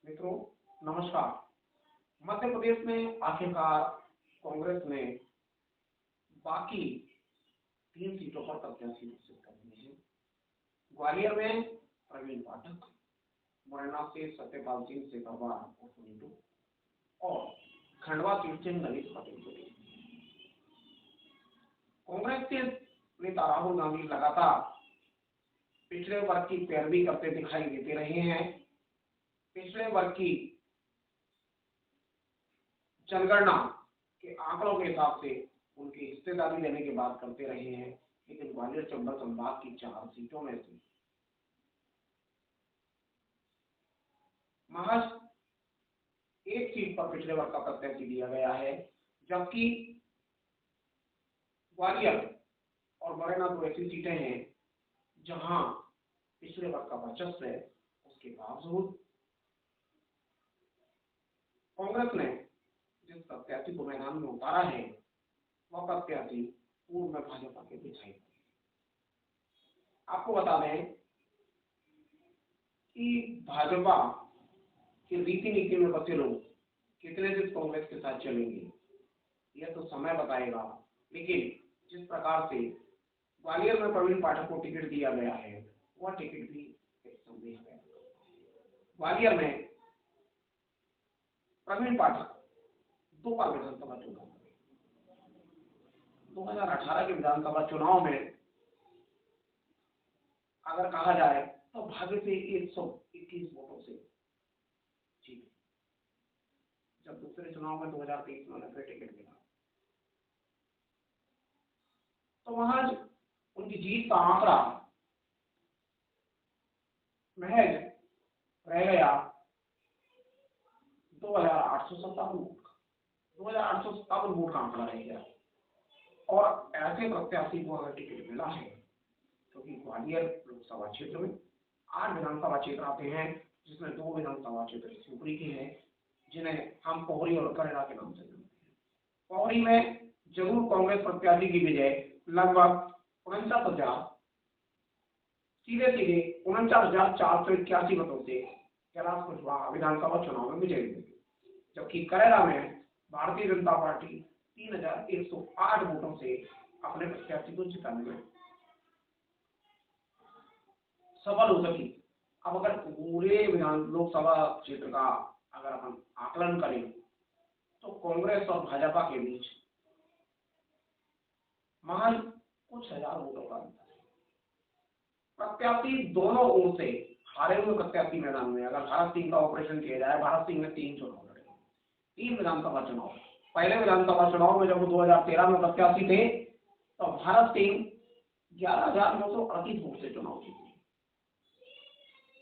मित्रों नमस्कार। मध्य प्रदेश में आखिरकार कांग्रेस ने बाकी 3 सीटों पर प्रत्याशी घोषित कर दिए हैं। ग्वालियर में प्रवीण पाठक, मुरैना से सत्यपाल सिंह सेकरवार और खंडवा सीट से ललित पटेल को। कांग्रेस के नेता राहुल गांधी लगातार पिछड़े वर्ग की पैरवी करते दिखाई देते रहे हैं। पिछड़े वर्ग की जनगणना के आंकड़ों के हिसाब से उनकी हिस्सेदारी लेने की बात करते रहे हैं, लेकिन ग्वालियर चंबल संभाग की 4 सीटों में से महज 1 सीट पर पिछड़े वर्ग का प्रत्याशी दिया गया है, जबकि ग्वालियर और मुरैना 2 ऐसी सीटें हैं जहां पिछड़े वर्ग का वर्चस्व है। उसके बावजूद कांग्रेस ने जिस प्रत्याशी को मैदान में उतारा है वह प्रत्याशी पूर्व में भाजपा के दिखाई पड़े। आपको बता दें कि भाजपा की रीति नीति में बचे लोग कितने दिन कांग्रेस के साथ चलेंगे यह तो समय बताएगा, लेकिन जिस प्रकार से ग्वालियर में प्रवीण पाठक को टिकट दिया गया है वह टिकट भी एक संदेह है। ग्वालियर में प्रवीण पाठक 2 बार विधानसभा चुनाव 2018 के विधानसभा चुनाव में अगर कहा जाए तो भाग्य से 121 वोटों से जीते। जब दूसरे चुनाव में 2023 में उन्हें टिकट मिला तो वहां उनकी जीत का आंकड़ा महज रह गया 2857 वोट का आंकड़ा रह गया। और ऐसे प्रत्याशी को अगर टिकट मिला है क्योंकि ग्वालियर लोकसभा क्षेत्र में 8 विधानसभा क्षेत्र आते हैं, जिसमें 2 विधानसभा क्षेत्र शिवपुरी के हैं, जिन्हें हम पोहरी और करेला के नाम से जानते हैं। पोहरी में जरूर कांग्रेस प्रत्याशी की विजय लगभग 49,000 सीधे 49,481 मतों से कैलाश कुशवाहा विधानसभा चुनाव में विजयी हुई, जबकि करेला में भारतीय जनता पार्टी 3,108 वोटों से अपने प्रत्याशी को जिताने में सफल हो सकी। अब अगर पूरे लोकसभा क्षेत्र का अगर अपन आकलन करें तो कांग्रेस और भाजपा के बीच महज कुछ हजार वोटों का अंतर है। प्रत्याशी दोनों ओर से हारे हुए प्रत्याशी मैदान में अगर भारत सिंह का ऑपरेशन किया जाए, भारत सिंह ने 3 चुनाव लड़े, 3 विधानसभा चुनाव। पहले विधानसभा चुनाव में जब वो 2013 में प्रत्याशी थे तो भारत सिंह 11,938 वोट से चुनाव जीते,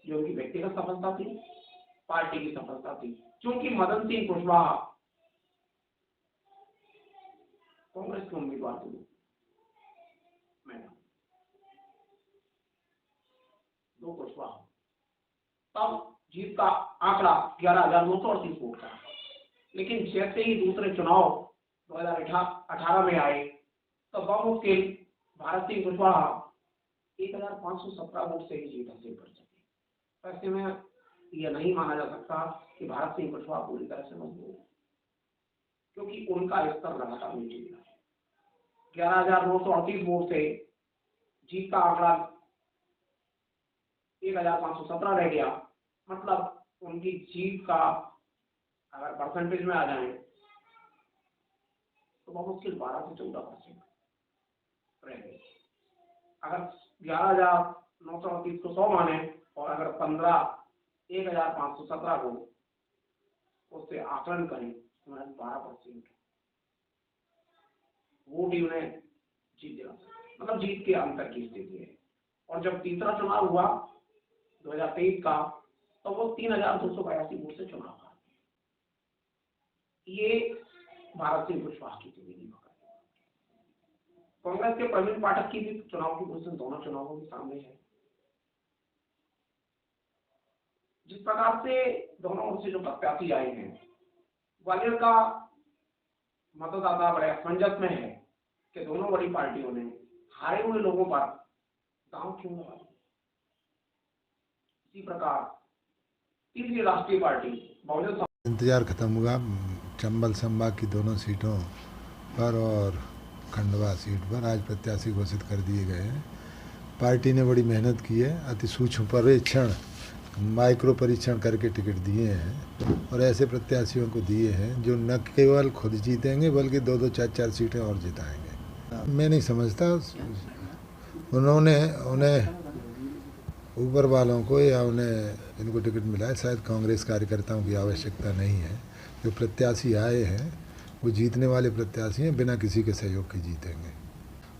जो उनकी व्यक्तिगत सफलता थी, पार्टी की सफलता थी। क्योंकि मदन सिंह कुशवाहा कांग्रेस के उम्मीदवार थे, दो कुशवाहा, तब जीत का आंकड़ा 11,938 वोट था। लेकिन जैसे ही दूसरे चुनाव 2018 में आए तो बमुश्किल भारत सिंह कुशवाहा 1,517 वोट से ही जीत हासिल कर सके। ऐसे में यह नहीं माना जा सकता कि भारत सिंह कुशवाहा पूरी तरह से मजबूत है, क्योंकि उनका स्तर लगातार नीचे गिरा है। 11,938 वोट से जीत का आंकड़ा 1,517 रह गया। मतलब उनकी जीत का अगर परसेंटेज में आ जाए तो बहुत मुश्किल 12 से 14% रह गए। अगर 11,938 को 100 माने और अगर 1,517 को उससे आकलन करें तो 12% वोट ही उन्हें जीत दिला, मतलब जीत के अंतर की स्थिति है। और जब तीसरा चुनाव हुआ 2023 का तो वो 3,282 वोट से चुनाव हार गए। ये भारत सिंह कुशवाहा की स्थिति। कांग्रेस के प्रवीण पाठक की भी चुनाव की पोजीशन दोनों चुनावों के सामने है। जिस प्रकार से दोनों ओर से जो प्रत्याशी आए हैं, ग्वालियर का मतदाता बड़े असमंजस में है कि दोनों बड़ी पार्टियों ने हारे हुए लोगों पर दांव क्यों लगा। इसी प्रकार तीसरी राष्ट्रीय पार्टी बहुजन इंतजार खत्म हुआ चंबल संभाग की दोनों सीटों पर और खंडवा सीट पर आज प्रत्याशी घोषित कर दिए गए हैं। पार्टी ने बड़ी मेहनत की है, अति सूक्ष्म परीक्षण माइक्रो परीक्षण करके टिकट दिए हैं और ऐसे प्रत्याशियों को दिए हैं जो न केवल खुद जीतेंगे बल्कि दो दो चार चार सीटें और जिताएंगे। मैं नहीं समझता उन्होंने उन्हें ऊपर वालों को या उन्हें इनको टिकट मिला है, शायद कांग्रेस कार्यकर्ताओं की आवश्यकता नहीं है। जो प्रत्याशी आए हैं वो जीतने वाले प्रत्याशी हैं, बिना किसी के सहयोग के जीतेंगे।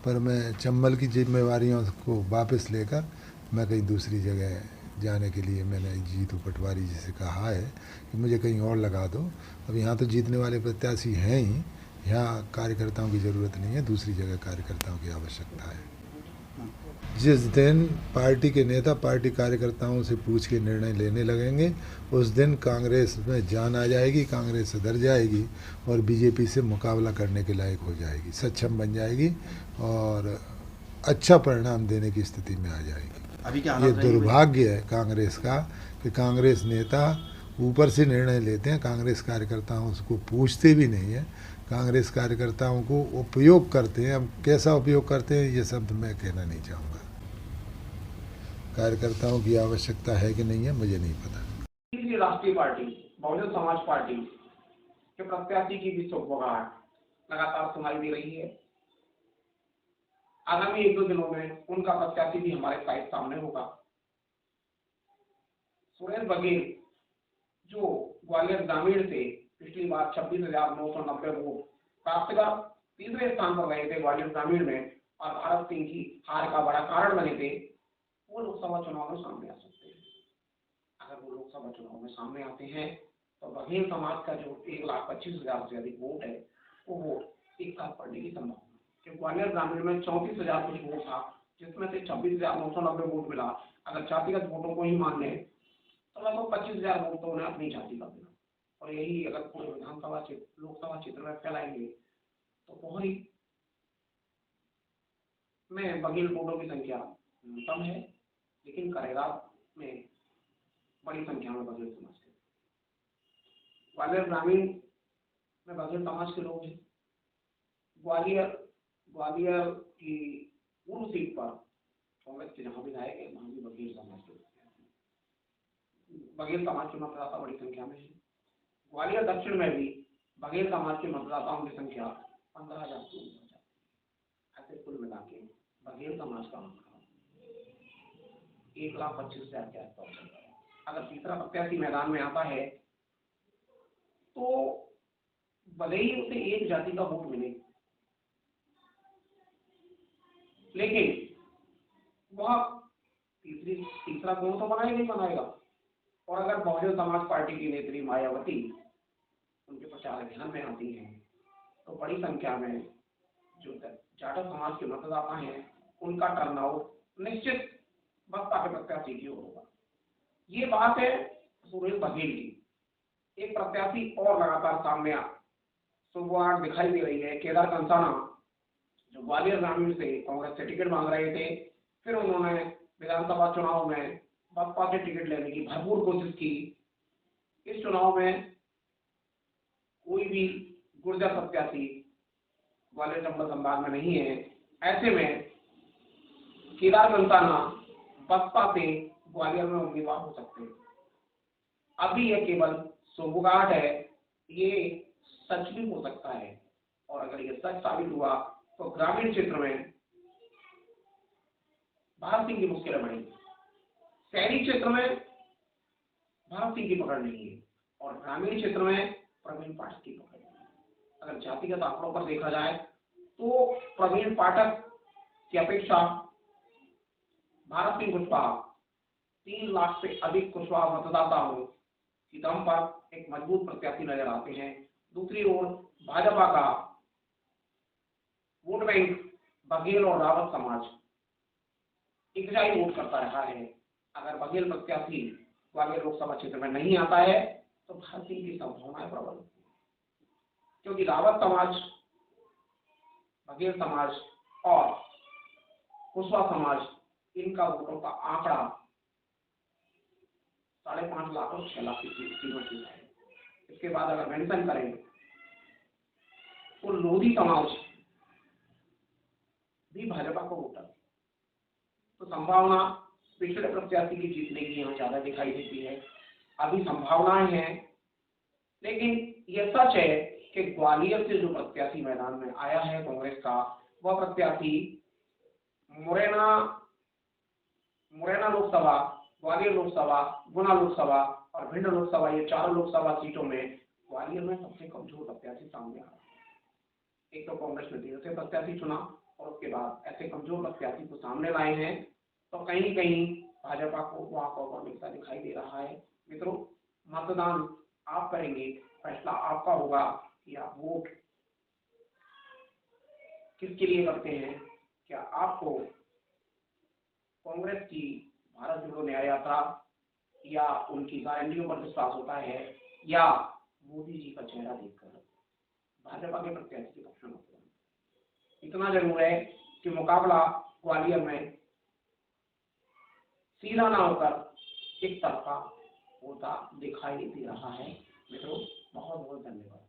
पर मैं चंबल की जिम्मेवारियों को वापस लेकर मैं कहीं दूसरी जगह जाने के लिए मैंने जीतू पटवारी जी से कहा है कि मुझे कहीं और लगा दो। अब यहाँ तो जीतने वाले प्रत्याशी हैं ही, यहाँ कार्यकर्ताओं की ज़रूरत नहीं है, दूसरी जगह कार्यकर्ताओं की आवश्यकता है। जिस दिन पार्टी के नेता पार्टी कार्यकर्ताओं से पूछ के निर्णय लेने लगेंगे उस दिन कांग्रेस में जान आ जाएगी, कांग्रेस सुधर जाएगी और बीजेपी से मुकाबला करने के लायक हो जाएगी, सक्षम बन जाएगी और अच्छा परिणाम देने की स्थिति में आ जाएगी। अभी क्या ये दुर्भाग्य है कांग्रेस का कि कांग्रेस नेता ऊपर से निर्णय लेते हैं, कांग्रेस कार्यकर्ताओं को पूछते भी नहीं है, कांग्रेस कार्यकर्ताओं को उपयोग करते हैं। अब कैसा उपयोग करते हैं ये शब्द मैं कहना नहीं चाहूँगा। कार्यकर्ताओं की आवश्यकता है कि नहीं है मुझे नहीं पता। तीसरी राष्ट्रीय पार्टी बहुजन समाज पार्टी के प्रत्याशी की भी सुगबुगाहट लगातार सुनाई दे रही है। आगामी एक दो दिनों में उनका प्रत्याशी भी हमारे साइड सामने होगा। सुरेश बघेल जो ग्वालियर ग्रामीण से पिछली बार 26,990 वोट प्राप्त कर तीसरे स्थान पर रहे थे ग्वालियर ग्रामीण में और भारत सिंह की हार का बड़ा कारण बने थे, वो लोकसभा चुनाव में सामने आ सकते हैं। अगर वो लोकसभा चुनाव में सामने आते हैं तो बघेल समाज का जो 1,25,000 से अधिक वोट है वो वोट एक साथ पड़ने की संभावना है। ग्वालियर ग्रामीण में 34,000 कुछ वोट था जिसमें से 26,990 वोट मिला। अगर जातिगत वोटों को ही मान लें तो लगभग 25,000 वोट तो उन्हें अपनी जाति का मिला और यही अगर पूरे विधानसभा क्षेत्र लोकसभा क्षेत्र में फैलाएंगे तो बहुत ही में बघेल वोटों की संख्या कम है, लेकिन करेगा में बड़ी संख्या में बघेल समाज के ग्वालियर ग्रामीण में बघेल समाज के लोग हैं। ग्वालियर की पूर्व सीट पर कांग्रेस के जहां विधायक है वहां भी बघेल समाज के बघेल समाज के मतदाता बड़ी संख्या में है। ग्वालियर दक्षिण में भी बघेल समाज के मतदाताओं की संख्या 15,000 से ऊपर है। ऐसे कुल मिला के बघेल समाज का आंकड़ा 1,25,000 के आसपास चल रहा है। अगर तीसरा प्रत्याशी मैदान में आता है तो भले ही उसे एक जाति का वोट मिले, लेकिन वह तीसरा कौन तो बनाएगा नहीं बनाएगा। और अगर बहुजन समाज पार्टी की नेत्री मायावती उनके प्रचार अभियान में आती है तो बड़ी संख्या में जो जाटव समाज के मतदाता हैं उनका टर्नआउट निश्चित बसपा के प्रत्याशी की ओर होगा। ये बात है सुरेश बघेल की। एक प्रत्याशी और लगातार सामने सुगबुगाहट दिखाई दे रही है, केदार कंसाना जो ग्वालियर ग्रामीण से कांग्रेस से टिकट मांग रहे थे, फिर उन्होंने विधानसभा चुनाव में बसपा से टिकट लेने की भरपूर कोशिश की। इस चुनाव में कोई भी गुर्जर प्रत्याशी ग्वालियर चंबल संभाग में नहीं है। ऐसे में केदार कंसाना बसपा से ग्वालियर में उम्मीदवार हो सकते हैं। अभी यह केवल सुगबुगाहट है, ये सच भी हो सकता है और अगर ये सच साबित हुआ तो ग्रामीण क्षेत्र में भारत सिंह की मुश्किलें बढ़ेंगी। शहरी क्षेत्र में भारत सिंह की पकड़ नहीं है और ग्रामीण क्षेत्र में प्रवीण पाठक की पकड़ है। अगर जातिगत आंकड़ों पर देखा जाए तो प्रवीण पाठक की अपेक्षा भारत सिंह कुशवाहा 3 लाख से अधिक कुशवाहा मतदाताओं की दम पर एक मजबूत प्रत्याशी नजर आते हैं। दूसरी ओर भाजपा का वोट बैंक बघेल और रावत समाज एकजाई वोट करता रहा है। अगर बघेल प्रत्याशी ग्वालियर लोकसभा क्षेत्र में नहीं आता है तो भारत सिंह की संभावनाएं प्रबल, क्योंकि रावत समाज, बघेल समाज और कुशवाहा समाज इनका वोटों का आंकड़ा 5.5 लाख और 6 लाख की कीमत की है। इसके बाद अगर मेंशन करें तो लोधी समाज भी भाजपा को वोट है, तो संभावना पिछड़े प्रत्याशी की जीतने की यहाँ ज्यादा दिखाई देती है। अभी संभावनाएं हैं, लेकिन यह सच है कि ग्वालियर से जो प्रत्याशी मैदान में आया है कांग्रेस का, वह प्रत्याशी मुरैना लोकसभा, ग्वालियर लोकसभा, गुना लोकसभा और भिंड लोकसभा, ये चारों लोकसभा सीटों में ग्वालियर में सबसे कमजोर प्रत्याशी सामने आ रहा है। एक तो कांग्रेस ने धीरे से प्रत्याशी चुना और उसके बाद ऐसे कमजोर प्रत्याशी को सामने लाए हैं, तो कहीं कहीं भाजपा को वॉक ओवर मिलता दिखाई दे रहा है। मित्रों, मतदान आप करेंगे, फैसला आपका होगा कि आप वोट किसके लिए करते हैं। क्या आपको कांग्रेस की भारत जोड़ो न्याय यात्रा या उनकी गारंटियों पर विश्वास होता है, या मोदी जी का चेहरा देखकर भाजपा के प्रत्याशी के पक्ष में होता है। इतना जरूर है कि मुकाबला ग्वालियर में सीधा ना होकर एक तरफा होता दिखाई दे रहा है। मित्रों, बहुत बहुत धन्यवाद।